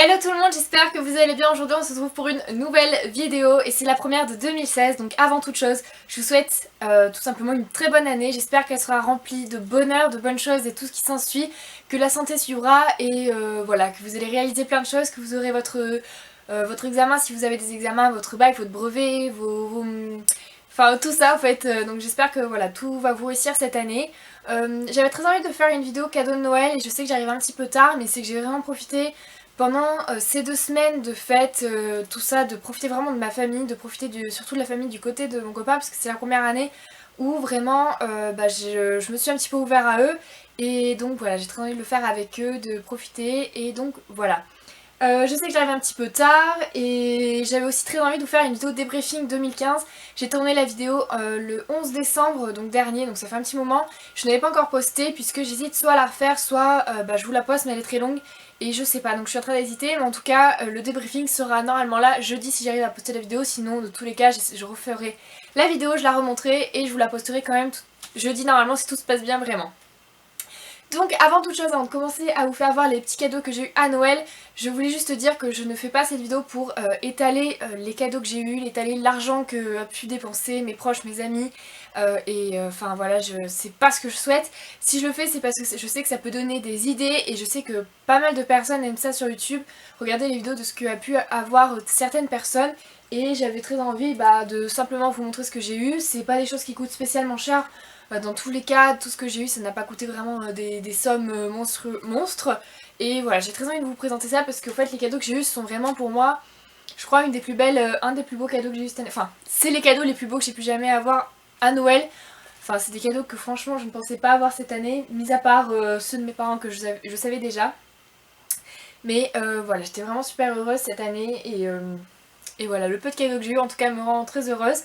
Hello tout le monde, j'espère que vous allez bien. Aujourd'hui on se retrouve pour une nouvelle vidéo et c'est la première de 2016. Donc avant toute chose, je vous souhaite tout simplement une très bonne année. J'espère qu'elle sera remplie de bonheur, de bonnes choses et tout ce qui s'ensuit, que la santé suivra et voilà, que vous allez réaliser plein de choses, que vous aurez votre examen si vous avez des examens, votre bac, votre brevet, enfin tout ça en fait. Donc j'espère que voilà, tout va vous réussir cette année. J'avais très envie de faire une vidéo cadeau de Noël et je sais que j'arrive un petit peu tard, mais c'est que j'ai vraiment profité pendant ces 2 semaines de fête, tout ça, de profiter vraiment de ma famille, de profiter surtout de la famille du côté de mon copain, parce que c'est la première année où vraiment je me suis un petit peu ouvert à eux, et donc voilà, j'ai très envie de le faire avec eux, de profiter, et donc voilà. Je sais que j'arrive un petit peu tard et j'avais aussi très envie de vous faire une vidéo débriefing 2015. J'ai tourné la vidéo le 11 décembre donc dernier, donc ça fait un petit moment. Je n'avais pas encore posté puisque j'hésite soit à la refaire, soit je vous la poste, mais elle est très longue et je sais pas, donc je suis en train d'hésiter. Mais en tout cas le débriefing sera normalement là jeudi si j'arrive à poster la vidéo, sinon de tous les cas je referai la vidéo, je la remonterai et je vous la posterai quand même jeudi normalement si tout se passe bien vraiment. Donc avant toute chose, avant de commencer à vous faire voir les petits cadeaux que j'ai eu à Noël, je voulais juste dire que je ne fais pas cette vidéo pour étaler les cadeaux que j'ai eu, étaler l'argent que a pu dépenser mes proches, mes amis, enfin voilà, c'est pas ce que je souhaite. Si je le fais, c'est parce que je sais que ça peut donner des idées et je sais que pas mal de personnes aiment ça sur YouTube, regarder les vidéos de ce que a pu avoir certaines personnes. Et j'avais très envie de simplement vous montrer ce que j'ai eu. C'est pas des choses qui coûtent spécialement cher. Dans tous les cas, tout ce que j'ai eu, ça n'a pas coûté vraiment des sommes monstres. Et voilà, j'ai très envie de vous présenter ça parce qu'en fait, les cadeaux que j'ai eu sont vraiment pour moi, je crois, une des plus belles, un des plus beaux cadeaux que j'ai eu cette année. Enfin, c'est les cadeaux les plus beaux que j'ai pu jamais avoir à Noël. Enfin, c'est des cadeaux que franchement, je ne pensais pas avoir cette année, mis à part ceux de mes parents que je savais déjà. Mais voilà, j'étais vraiment super heureuse cette année et voilà, le peu de cadeaux que j'ai eu en tout cas me rend très heureuse.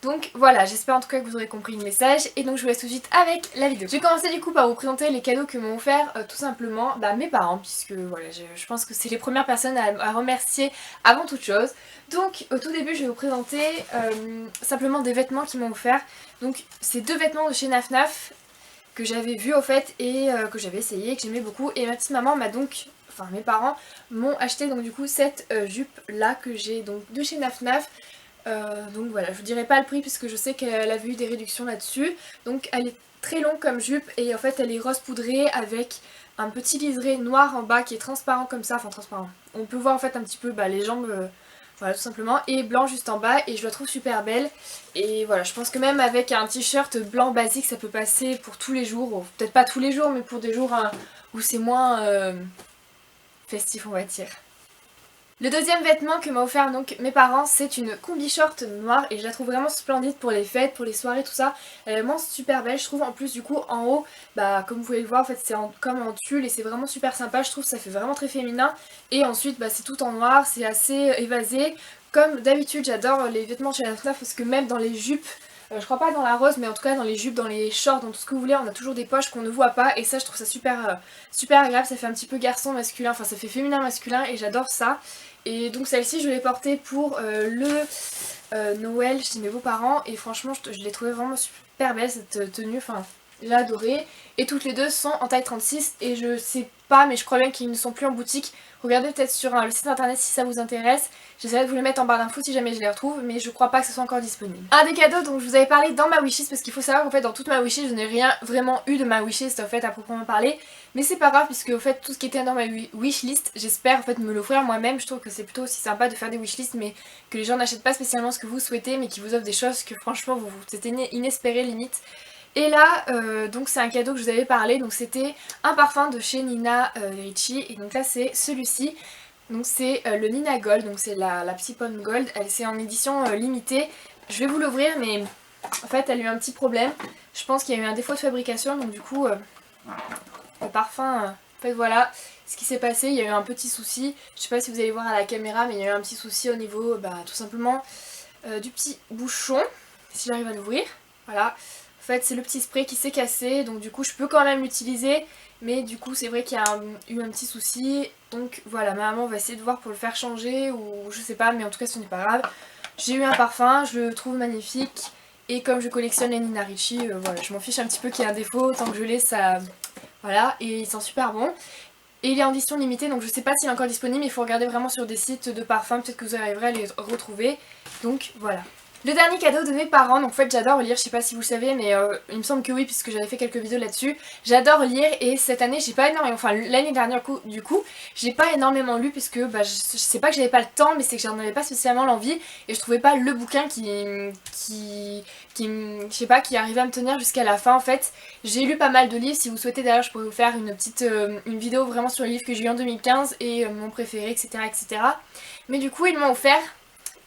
Donc voilà, j'espère en tout cas que vous aurez compris le message et donc je vous laisse tout de suite avec la vidéo. Je vais commencer du coup par vous présenter les cadeaux que m'ont offert tout simplement mes parents, puisque voilà, je pense que c'est les premières personnes à remercier avant toute chose. Donc au tout début je vais vous présenter simplement des vêtements qu'ils m'ont offert. Donc c'est 2 vêtements de chez Naf Naf que j'avais vu au fait et que j'avais essayé, que j'aimais beaucoup, et ma petite maman m'a donc, enfin mes parents m'ont acheté donc du coup cette jupe là que j'ai donc de chez Naf Naf. Donc voilà, je vous dirai pas le prix puisque je sais qu'elle avait eu des réductions là-dessus. Donc elle est très longue comme jupe et en fait elle est rose poudrée avec un petit liseré noir en bas qui est transparent comme ça, enfin transparent. On peut voir en fait un petit peu les jambes, voilà tout simplement, et blanc juste en bas et je la trouve super belle. Et voilà, je pense que même avec un t-shirt blanc basique ça peut passer pour tous les jours, peut-être pas tous les jours mais pour des jours où c'est moins festif on va dire. Le deuxième vêtement que m'a offert donc mes parents, c'est une combi short noire et je la trouve vraiment splendide pour les fêtes, pour les soirées, tout ça. Elle est vraiment super belle, je trouve. En plus du coup en haut, comme vous pouvez le voir, en fait c'est comme en tulle et c'est vraiment super sympa. Je trouve que ça fait vraiment très féminin. Et ensuite c'est tout en noir, c'est assez évasé. Comme d'habitude j'adore les vêtements chez la FNAF parce que même dans les jupes, je crois pas dans la rose mais en tout cas dans les jupes, dans les shorts, dans tout ce que vous voulez, on a toujours des poches qu'on ne voit pas et ça je trouve ça super agréable, ça fait un petit peu garçon masculin, enfin ça fait féminin masculin et j'adore ça. Et donc celle-ci je l'ai portée pour le Noël chez mes beaux-parents et franchement je l'ai trouvée vraiment super belle cette tenue, enfin j'ai adoré. Et toutes les deux sont en taille 36 et je sais pas mais je crois bien qu'ils ne sont plus en boutique. Regardez peut-être sur le site internet si ça vous intéresse. J'essaierai de vous les mettre en barre d'infos si jamais je les retrouve mais je crois pas que ce soit encore disponible. Un des cadeaux dont je vous avais parlé dans ma wishlist, parce qu'il faut savoir qu'en fait dans toute ma wishlist je n'ai rien vraiment eu de ma wishlist en fait à proprement parler. Mais c'est pas grave puisque au fait tout ce qui était dans ma wishlist j'espère en fait me l'offrir moi-même. Je trouve que c'est plutôt aussi sympa de faire des wishlists mais que les gens n'achètent pas spécialement ce que vous souhaitez mais qui vous offrent des choses que franchement c'était inespéré limite. Et là, donc c'est un cadeau que je vous avais parlé, donc c'était un parfum de chez Nina Ricci, et donc là c'est celui-ci, donc c'est le Nina Gold, donc c'est la Psy Pomme Gold, c'est en édition limitée. Je vais vous l'ouvrir mais en fait elle a eu un petit problème, je pense qu'il y a eu un défaut de fabrication, donc du coup le parfum, en fait voilà ce qui s'est passé, il y a eu un petit souci, je sais pas si vous allez voir à la caméra mais il y a eu un petit souci au niveau tout simplement du petit bouchon, si j'arrive à l'ouvrir, voilà. En fait c'est le petit spray qui s'est cassé donc du coup je peux quand même l'utiliser mais du coup c'est vrai qu'il y a eu un petit souci donc voilà ma maman va essayer de voir pour le faire changer ou je sais pas mais en tout cas ce n'est pas grave. J'ai eu un parfum, je le trouve magnifique et comme je collectionne les Nina Ricci, voilà je m'en fiche un petit peu qu'il y ait un défaut, tant que je l'ai ça... Voilà et il sent super bon. Et il est en édition limitée, donc je sais pas s'il est encore disponible, il faut regarder vraiment sur des sites de parfums, peut-être que vous arriverez à les retrouver. Donc voilà. Le dernier cadeau de mes parents, donc en fait j'adore lire, je sais pas si vous le savez mais il me semble que oui puisque j'avais fait quelques vidéos là-dessus. J'adore lire et cette année j'ai pas énormément, enfin l'année dernière du coup, j'ai pas énormément lu puisque bah, je sais pas que j'avais pas le temps mais c'est que j'en avais pas spécialement l'envie et je trouvais pas le bouquin je sais pas, qui arrivait à me tenir jusqu'à la fin en fait. J'ai lu pas mal de livres, si vous souhaitez d'ailleurs je pourrais vous faire une petite une vidéo vraiment sur les livres que j'ai eu en 2015 et mon préféré etc etc. Mais du coup ils m'ont offert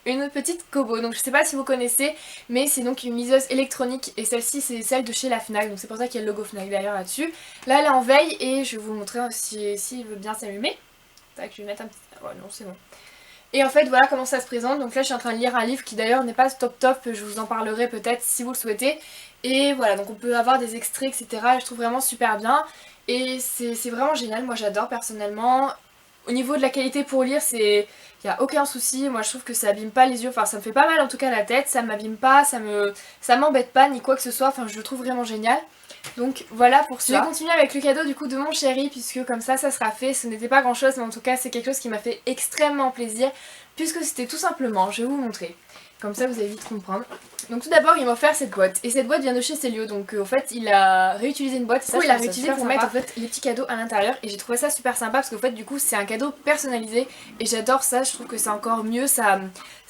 une petite Kobo, donc je sais pas si vous connaissez mais c'est donc une liseuse électronique et celle-ci c'est celle de chez la Fnac, donc c'est pour ça qu'il y a le logo Fnac derrière là-dessus. Là elle est en veille et je vais vous montrer s'il veut bien s'allumer. Tac, je vais mettre un petit... Oh non c'est bon. Et en fait voilà comment ça se présente, donc là je suis en train de lire un livre qui d'ailleurs n'est pas top top, je vous en parlerai peut-être si vous le souhaitez. Et voilà, donc on peut avoir des extraits etc et je trouve vraiment super bien et c'est vraiment génial, moi j'adore personnellement. Au niveau de la qualité pour lire, il n'y a aucun souci, moi je trouve que ça abîme pas les yeux, enfin ça me fait pas mal en tout cas la tête, ça m'abîme pas, ça m'embête pas ni quoi que ce soit, enfin je le trouve vraiment génial. Donc voilà pour ça. Je vais continuer avec le cadeau du coup de mon chéri puisque comme ça sera fait, ce n'était pas grand chose mais en tout cas c'est quelque chose qui m'a fait extrêmement plaisir puisque c'était tout simplement, je vais vous montrer. Comme ça vous allez vite comprendre. Donc tout d'abord il m'a offert cette boîte et cette boîte vient de chez Célio, donc en fait il a réutilisé une boîte et ça, il a réutilisé pour mettre en fait les petits cadeaux à l'intérieur et j'ai trouvé ça super sympa parce qu'en fait du coup c'est un cadeau personnalisé et j'adore ça, je trouve que c'est encore mieux, ça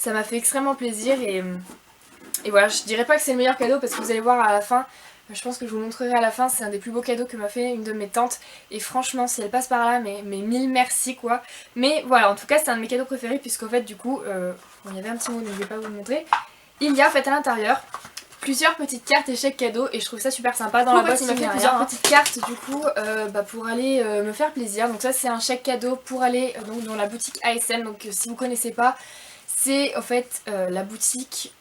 m'a fait extrêmement plaisir et voilà, je dirais pas que c'est le meilleur cadeau parce que vous allez voir à la fin, je pense que je vous montrerai à la fin, c'est un des plus beaux cadeaux que m'a fait une de mes tantes et franchement si elle passe par là, mais mille merci quoi. Mais voilà, en tout cas c'est un de mes cadeaux préférés puisqu'en fait du coup, bon, il y avait un petit mot mais je vais pas vous le montrer. Il y a en fait à l'intérieur plusieurs petites cartes échecs cadeaux et je trouve ça super sympa. Dans la boîte il m'a fait plusieurs petites cartes du coup pour aller me faire plaisir. Donc ça c'est un chèque cadeau pour aller donc dans la boutique ASM. Donc si vous connaissez pas, c'est en fait la boutique...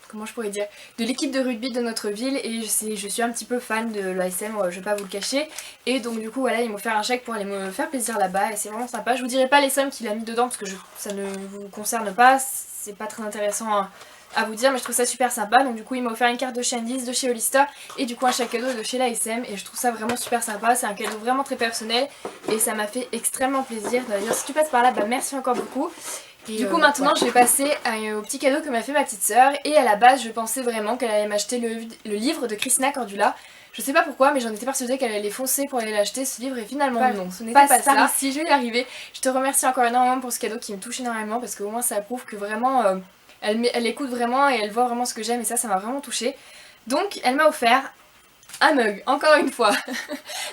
comment je pourrais dire, de l'équipe de rugby de notre ville et je suis un petit peu fan de l'ASM, je vais pas vous le cacher, et donc du coup voilà ils m'ont offert un chèque pour aller me faire plaisir là-bas et c'est vraiment sympa. Je vous dirai pas les sommes qu'il a mis dedans parce que ça ne vous concerne pas, c'est pas très intéressant à vous dire mais je trouve ça super sympa. Donc du coup il m'a offert une carte de chez Andy's, de chez Hollister et du coup un chèque cadeau de chez l'ASM et je trouve ça vraiment super sympa, c'est un cadeau vraiment très personnel et ça m'a fait extrêmement plaisir. D'ailleurs si tu passes par là, bah merci encore beaucoup. Du coup maintenant je vais passer au petit cadeau que m'a fait ma petite sœur et à la base je pensais vraiment qu'elle allait m'acheter le livre de Christina Cordula. Je sais pas pourquoi mais j'en étais persuadée qu'elle allait foncer pour aller l'acheter ce livre et finalement non, ce n'était pas ça. Si je vais y arriver, je te remercie encore énormément pour ce cadeau qui me touche énormément parce qu'au moins ça prouve que vraiment elle écoute vraiment et elle voit vraiment ce que j'aime et ça m'a vraiment touchée. Donc elle m'a offert un mug, encore une fois.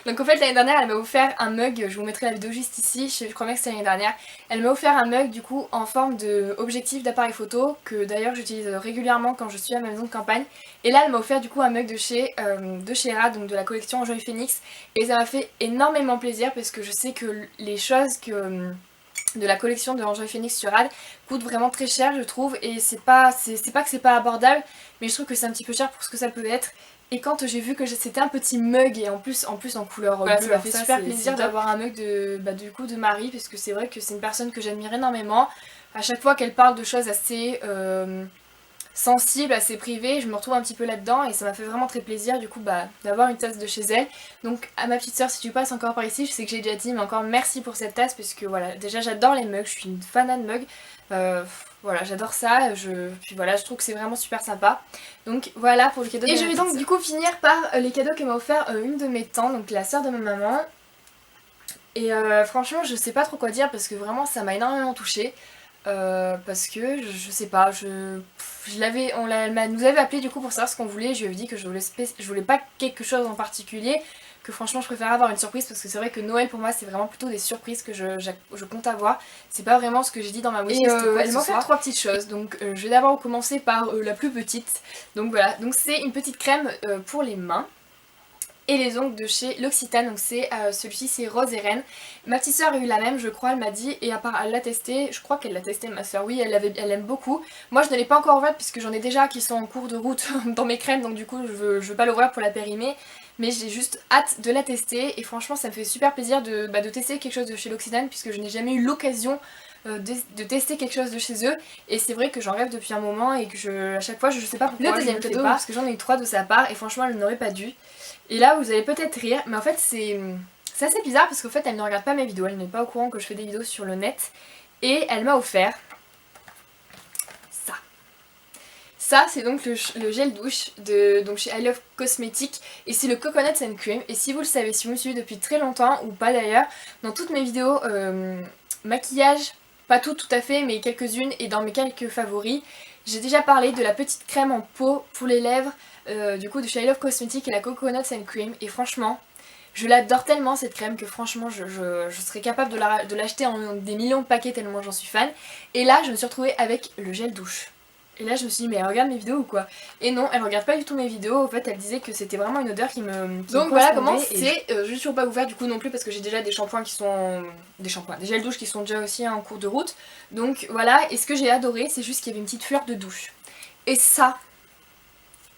Donc en fait l'année dernière elle m'a offert un mug, je vous mettrai la vidéo juste ici, je crois bien que c'était l'année dernière. Elle m'a offert un mug du coup en forme d'objectif d'appareil photo que d'ailleurs j'utilise régulièrement quand je suis à ma maison de campagne. Et là elle m'a offert du coup un mug de chez Rad, donc de la collection Enjoy Phoenix. Et ça m'a fait énormément plaisir parce que je sais que les choses de la collection de Enjoy Phoenix sur Rad coûtent vraiment très cher je trouve. Et c'est pas que c'est pas abordable mais je trouve que c'est un petit peu cher pour ce que ça peut être. Et quand j'ai vu que c'était un petit mug et en plus en couleur bleue, ça m'a fait super plaisir d'avoir un mug du coup de Marie parce que c'est vrai que c'est une personne que j'admire énormément. À chaque fois qu'elle parle de choses assez sensibles, assez privées, je me retrouve un petit peu là-dedans et ça m'a fait vraiment très plaisir du coup d'avoir une tasse de chez elle. Donc à ma petite soeur si tu passes encore par ici, je sais que j'ai déjà dit mais encore merci pour cette tasse parce que voilà, déjà j'adore les mugs, je suis une fanat de mugs. Voilà, j'adore ça, puis voilà, je trouve que c'est vraiment super sympa. Donc voilà pour le cadeau de ma petite sœur. Et je vais donc du coup finir par les cadeaux que m'a offert une de mes tantes, donc la sœur de ma maman. Et franchement je sais pas trop quoi dire parce que vraiment ça m'a énormément touchée. Parce que je sais pas, elle nous avait appelé du coup pour savoir ce qu'on voulait. Je lui avais dit que je voulais pas quelque chose en particulier, que franchement je préfère avoir une surprise parce que c'est vrai que Noël pour moi c'est vraiment plutôt des surprises que je compte avoir. C'est pas vraiment ce que j'ai dit dans ma wishlist. Elle m'a offert 3 petites choses, donc je vais d'abord commencer par la plus petite. Donc voilà, donc c'est une petite crème pour les mains et les ongles de chez L'Occitane, donc c'est celui-ci c'est Rose et Reine. Ma petite soeur a eu la même je crois, elle m'a dit, et à part elle l'a testé, je crois qu'elle l'a testé ma soeur, oui elle aime beaucoup. Moi je ne l'ai pas encore ouverte puisque j'en ai déjà qui sont en cours de route dans mes crèmes, donc du coup je veux pas l'ouvrir pour la périmer. Mais j'ai juste hâte de la tester et franchement ça me fait super plaisir de tester quelque chose de chez L'Occitane puisque je n'ai jamais eu l'occasion de tester quelque chose de chez eux et c'est vrai que j'en rêve depuis un moment et que à chaque fois je sais pas pourquoi le deuxième cadeau parce que j'en ai eu 3 de sa part et franchement elle n'aurait pas dû. Et là vous allez peut-être rire mais en fait c'est C'est assez bizarre parce qu'en fait elle ne regarde pas mes vidéos, elle n'est pas au courant que je fais des vidéos sur le net. Et elle m'a offert ça. Ça c'est donc le gel douche de donc chez I Love Cosmetics et c'est le Coconut and Cream. Et si vous le savez, si vous me suivez depuis très longtemps ou pas d'ailleurs, dans toutes mes vidéos maquillage, pas tout à fait mais quelques-unes et dans mes quelques favoris, j'ai déjà parlé de la petite crème en peau pour les lèvres du coup de chez I Love Cosmetics et la Coconut and Cream. Et franchement je l'adore tellement cette crème que franchement je serais capable de l'acheter en des millions de paquets tellement j'en suis fan. Et là je me suis retrouvée avec le gel douche. Et là je me suis dit mais elle regarde mes vidéos ou quoi? Et non, elle regarde pas du tout mes vidéos, en fait elle disait que c'était vraiment une odeur qui me donc voilà comment c'est. Je vais toujours pas vous faire du coup non plus parce que j'ai déjà des shampoings qui sont... des gels douche qui sont déjà aussi en cours de route. Donc voilà, et ce que j'ai adoré c'est juste qu'il y avait une petite fleur de douche. Et ça...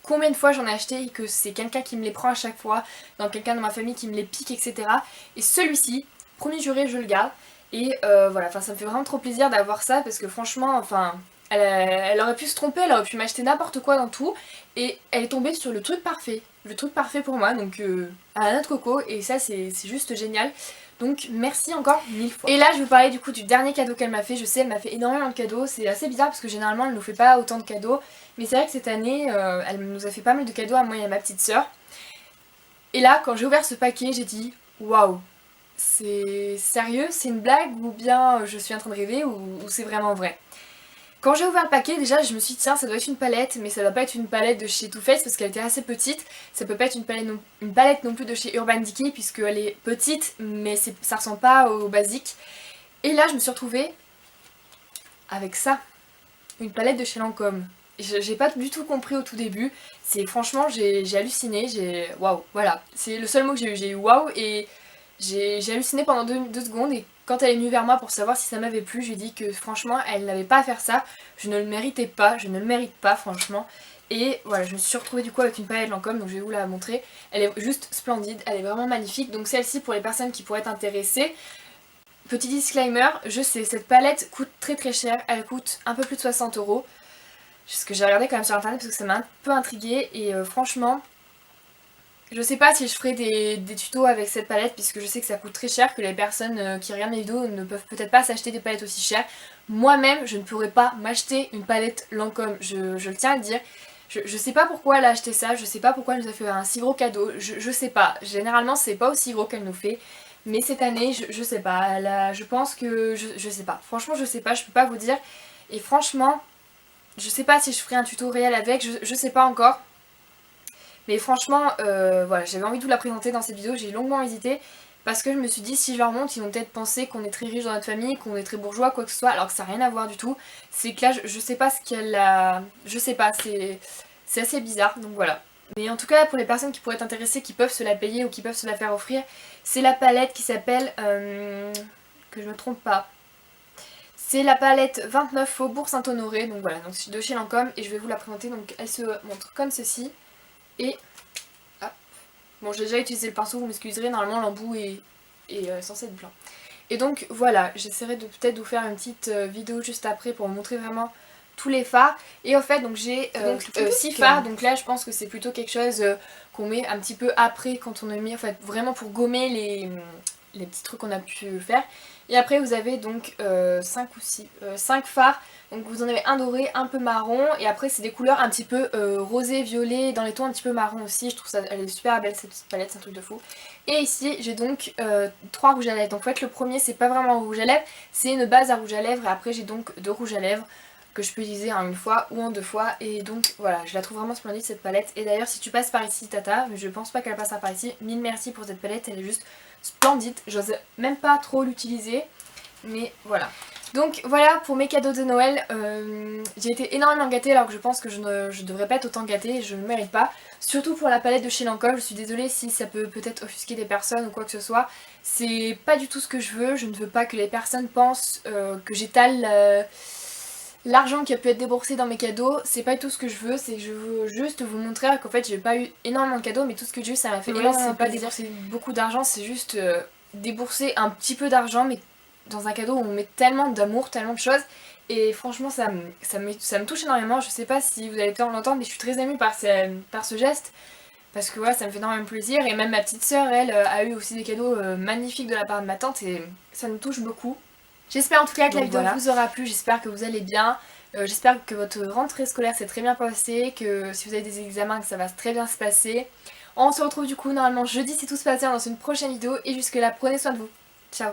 combien de fois j'en ai acheté et que c'est quelqu'un qui me les prend à chaque fois, dans quelqu'un de ma famille qui me les pique, etc. Et celui-ci, promis juré, je le garde. Et voilà, enfin ça me fait vraiment trop plaisir d'avoir ça parce que franchement, enfin, elle aurait pu se tromper, elle aurait pu m'acheter n'importe quoi dans tout. Et elle est tombée sur le truc parfait pour moi, donc à la noix de coco. Et ça c'est juste génial. Donc merci encore 1000 fois. Et là je vais vous parler du coup du dernier cadeau qu'elle m'a fait. Je sais, elle m'a fait énormément de cadeaux, c'est assez bizarre parce que généralement elle nous fait pas autant de cadeaux. Mais c'est vrai que cette année elle nous a fait pas mal de cadeaux à moi et à ma petite sœur. Et là quand j'ai ouvert ce paquet j'ai dit waouh, c'est sérieux, c'est une blague ou bien je suis en train de rêver ou c'est vraiment vrai. Quand j'ai ouvert le paquet, déjà je me suis dit tiens ça doit être une palette, mais ça doit pas être une palette de chez Too Faced parce qu'elle était assez petite. Ça peut pas être une palette non plus de chez Urban Decay puisqu'elle est petite mais ça ressemble pas au basique. Et là je me suis retrouvée avec ça, une palette de chez Lancôme. J'ai pas du tout compris au tout début, c'est franchement j'ai halluciné, j'ai waouh, voilà. C'est le seul mot que j'ai eu waouh et j'ai halluciné pendant deux secondes et quand elle est venue vers moi pour savoir si ça m'avait plu, je lui ai dit que franchement elle n'avait pas à faire ça, je ne le méritais pas, je ne le mérite pas franchement. Et voilà, je me suis retrouvée du coup avec une palette Lancôme, donc je vais vous la montrer. Elle est juste splendide, elle est vraiment magnifique, donc celle-ci pour les personnes qui pourraient être intéressées. Petit disclaimer, je sais, cette palette coûte très cher, elle coûte un peu plus de 60 €. Ce que j'ai regardé quand même sur internet parce que ça m'a un peu intriguée et franchement... je sais pas si je ferai des tutos avec cette palette puisque je sais que ça coûte très cher, que les personnes qui regardent mes vidéos ne peuvent peut-être pas s'acheter des palettes aussi chères. Moi-même je ne pourrais pas m'acheter une palette Lancôme, je le tiens à le dire. Je sais pas pourquoi elle a acheté ça, je sais pas pourquoi elle nous a fait un si gros cadeau, je sais pas. Généralement c'est pas aussi gros qu'elle nous fait. Mais cette année je sais pas, je pense que... je sais pas, franchement je sais pas, je peux pas vous dire. Et franchement je sais pas si je ferai un tutoriel avec, je sais pas encore. Mais franchement, voilà, j'avais envie de vous la présenter dans cette vidéo, j'ai longuement hésité. Parce que je me suis dit, si je leur montre, ils vont peut-être penser qu'on est très riche dans notre famille, qu'on est très bourgeois, quoi que ce soit. Alors que ça n'a rien à voir du tout. C'est que là, je sais pas ce qu'elle a... je sais pas, c'est assez bizarre, donc voilà. Mais en tout cas, pour les personnes qui pourraient être intéressées, qui peuvent se la payer ou qui peuvent se la faire offrir, c'est la palette qui s'appelle... que je me trompe pas. C'est la palette 29 Faubourg Saint-Honoré, donc voilà, donc de chez Lancôme, et je vais vous la présenter. Donc elle se montre comme ceci, et hop. Bon, j'ai déjà utilisé le pinceau, vous m'excuserez, normalement l'embout est censé être blanc. Et donc voilà, j'essaierai de peut-être vous faire une petite vidéo juste après pour vous montrer vraiment tous les fards. Et en fait, donc j'ai 6 fards, donc là je pense que c'est plutôt quelque chose qu'on met un petit peu après quand on a mis, en fait, vraiment pour gommer les petits trucs qu'on a pu faire. Et après vous avez donc 5 fards, donc vous en avez un doré, un peu marron, et après c'est des couleurs un petit peu rosé, violet, dans les tons un petit peu marron aussi, je trouve ça, elle est super belle cette petite palette, c'est un truc de fou. Et ici j'ai donc 3 rouges à lèvres, donc en fait le premier c'est pas vraiment un rouge à lèvres, c'est une base à rouge à lèvres, et après j'ai donc 2 rouges à lèvres que je peux utiliser en une fois ou en 2 fois, et donc voilà, je la trouve vraiment splendide cette palette. Et d'ailleurs si tu passes par ici Tata, mais je pense pas qu'elle passera par ici, mille merci pour cette palette, elle est juste splendide, j'ose même pas trop l'utiliser, mais voilà. Donc voilà pour mes cadeaux de Noël, j'ai été énormément gâtée alors que je pense que je ne devrais pas être autant gâtée, je ne le mérite pas. Surtout pour la palette de chez Lancôme, je suis désolée si ça peut peut-être offusquer des personnes ou quoi que ce soit. C'est pas du tout ce que je ne veux pas que les personnes pensent que j'étale l'argent qui a pu être déboursé dans mes cadeaux. C'est pas du tout ce que je veux, c'est que je veux juste vous montrer qu'en fait j'ai pas eu énormément de cadeaux, mais tout ce que j'ai eu ça m'a fait énormément pas débourser beaucoup d'argent, c'est juste débourser un petit peu d'argent mais dans un cadeau où on met tellement d'amour, tellement de choses, et franchement ça me touche énormément. Je sais pas si vous allez l'entendre mais je suis très émue par ce geste parce que voilà, ça me fait énormément plaisir. Et même ma petite sœur, elle, a eu aussi des cadeaux magnifiques de la part de ma tante et ça nous touche beaucoup. J'espère en tout cas que la vidéo vous aura plu, j'espère que vous allez bien. J'espère que votre rentrée scolaire s'est très bien passée, que si vous avez des examens, que ça va très bien se passer. On se retrouve du coup normalement jeudi si tout se passe bien dans une prochaine vidéo et jusque là prenez soin de vous. Ciao.